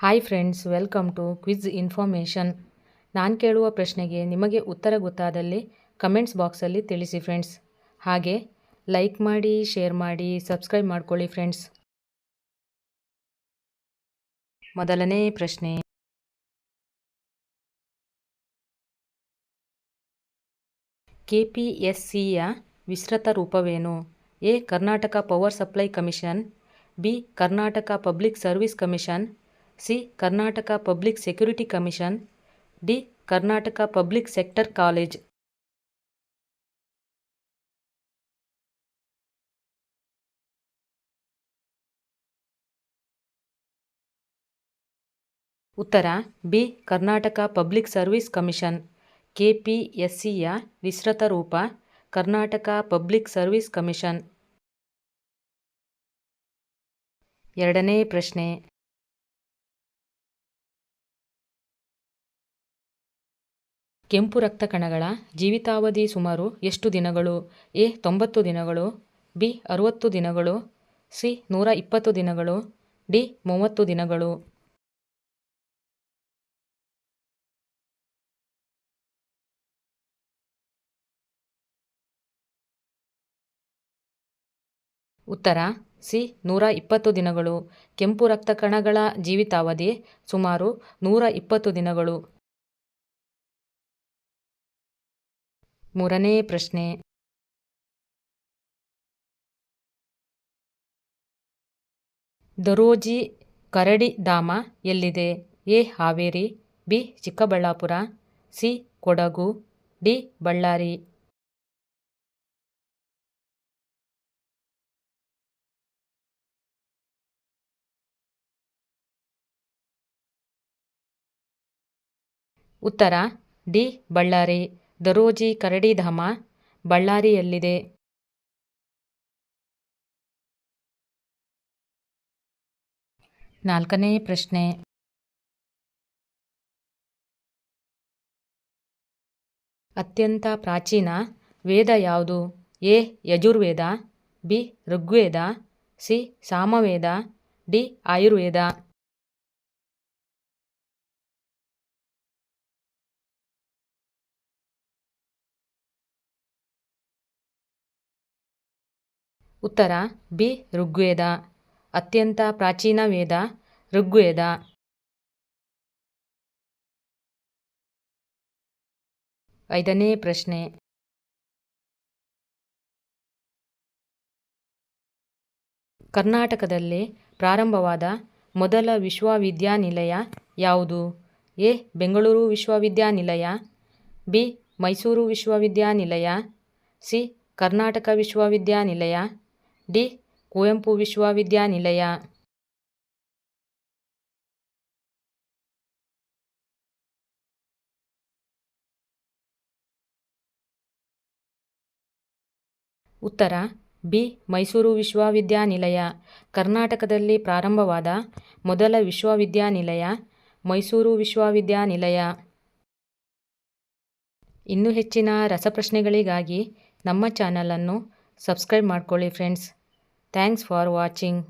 Hi friends, welcome to quiz information. ನಾನು ಕೇಳುವ ಪ್ರಶ್ನೆಗೆ ನಿಮಗೆ ಉತ್ತರ ಗೊತ್ತಾದಲ್ಲಿ ಕಮೆಂಟ್ಸ್ ಬಾಕ್ಸಲ್ಲಿ ತಿಳಿಸಿ ಫ್ರೆಂಡ್ಸ್. ಹಾಗೆ ಲೈಕ್ ಮಾಡಿ, ಶೇರ್ ಮಾಡಿ, ಸಬ್ಸ್ಕ್ರೈಬ್ ಮಾಡ್ಕೊಳ್ಳಿ ಫ್ರೆಂಡ್ಸ್. ಮೊದಲನೇ ಪ್ರಶ್ನೆ, KPSCಯ ವಿಸ್ತೃತ ರೂಪವೇನು? A. Karnataka power supply commission, B. Karnataka public service commission, C. Karnataka public security commission, D. Karnataka public sector college. ಉತ್ತರ B. Karnataka public service commission. KPSCಯ ವಿಸ್ತೃತ ರೂಪ ಕರ್ನಾಟಕ ಪಬ್ಲಿಕ್ ಸರ್ವಿಸ್ ಕಮಿಷನ್. ಎರಡನೇ ಪ್ರಶ್ನೆ, ಕೆಂಪು ರಕ್ತ ಕಣಗಳ ಜೀವಿತಾವಧಿ ಸುಮಾರು ಎಷ್ಟು ದಿನಗಳು? ಎ. 90 ದಿನಗಳು, ಬಿ. 60 ದಿನಗಳು, ಸಿ. 120 ದಿನಗಳು, ಡಿ. 30 ದಿನಗಳು. ಉತ್ತರ ಸಿ. 120 ದಿನಗಳು. ಕೆಂಪು ರಕ್ತ ಕಣಗಳ ಜೀವಿತಾವಧಿ ಸುಮಾರು 120 ದಿನಗಳು. ಮೂರನೇ ಪ್ರಶ್ನೆ, ದರೋಜಿ ಕರಡಿ ಧಾಮ ಎಲ್ಲಿದೆ? A. Haveri, B. Chikkaballapur, C. Kodagu, D. Ballari. ಉತ್ತರ ಡಿ. ಬಳ್ಳಾರಿ. ದರೋಜಿ ಕರಡಿ ಧಾಮ ಬಳ್ಳಾರಿಯಲ್ಲಿದೆ. ನಾಲ್ಕನೇ ಪ್ರಶ್ನೆ, ಅತ್ಯಂತ ಪ್ರಾಚೀನ ವೇದ ಯಾವುದು? A. Yajurveda, B. Rigveda, C. Samaveda, D. Ayurveda. ಉತ್ತರ ಬಿ. ಋಗ್ವೇದ. ಅತ್ಯಂತ ಪ್ರಾಚೀನ ವೇದ ಋಗ್ವೇದ. ಐದನೇ ಪ್ರಶ್ನೆ, ಕರ್ನಾಟಕದಲ್ಲಿ ಪ್ರಾರಂಭವಾದ ಮೊದಲ ವಿಶ್ವವಿದ್ಯಾನಿಲಯ ಯಾವುದು? ಎ. ಬೆಂಗಳೂರು ವಿಶ್ವವಿದ್ಯಾನಿಲಯ, ಬಿ. ಮೈಸೂರು ವಿಶ್ವವಿದ್ಯಾನಿಲಯ, ಸಿ. ಕರ್ನಾಟಕ ವಿಶ್ವವಿದ್ಯಾನಿಲಯ, ಡಿ. ಕುವೆಂಪು ವಿಶ್ವವಿದ್ಯಾನಿಲಯ. ಉತ್ತರ ಬಿ. ಮೈಸೂರು ವಿಶ್ವವಿದ್ಯಾನಿಲಯ. ಕರ್ನಾಟಕದಲ್ಲಿ ಪ್ರಾರಂಭವಾದ ಮೊದಲ ವಿಶ್ವವಿದ್ಯಾನಿಲಯ ಮೈಸೂರು ವಿಶ್ವವಿದ್ಯಾನಿಲಯ. ಇನ್ನೂ ಹೆಚ್ಚಿನ ರಸಪ್ರಶ್ನೆಗಳಿಗಾಗಿ ನಮ್ಮ ಚಾನಲನ್ನು ಸಬ್ಸ್ಕ್ರೈಬ್ ಮಾಡ್ಕೊಳ್ಳಿ ಫ್ರೆಂಡ್ಸ್. Thanks for watching.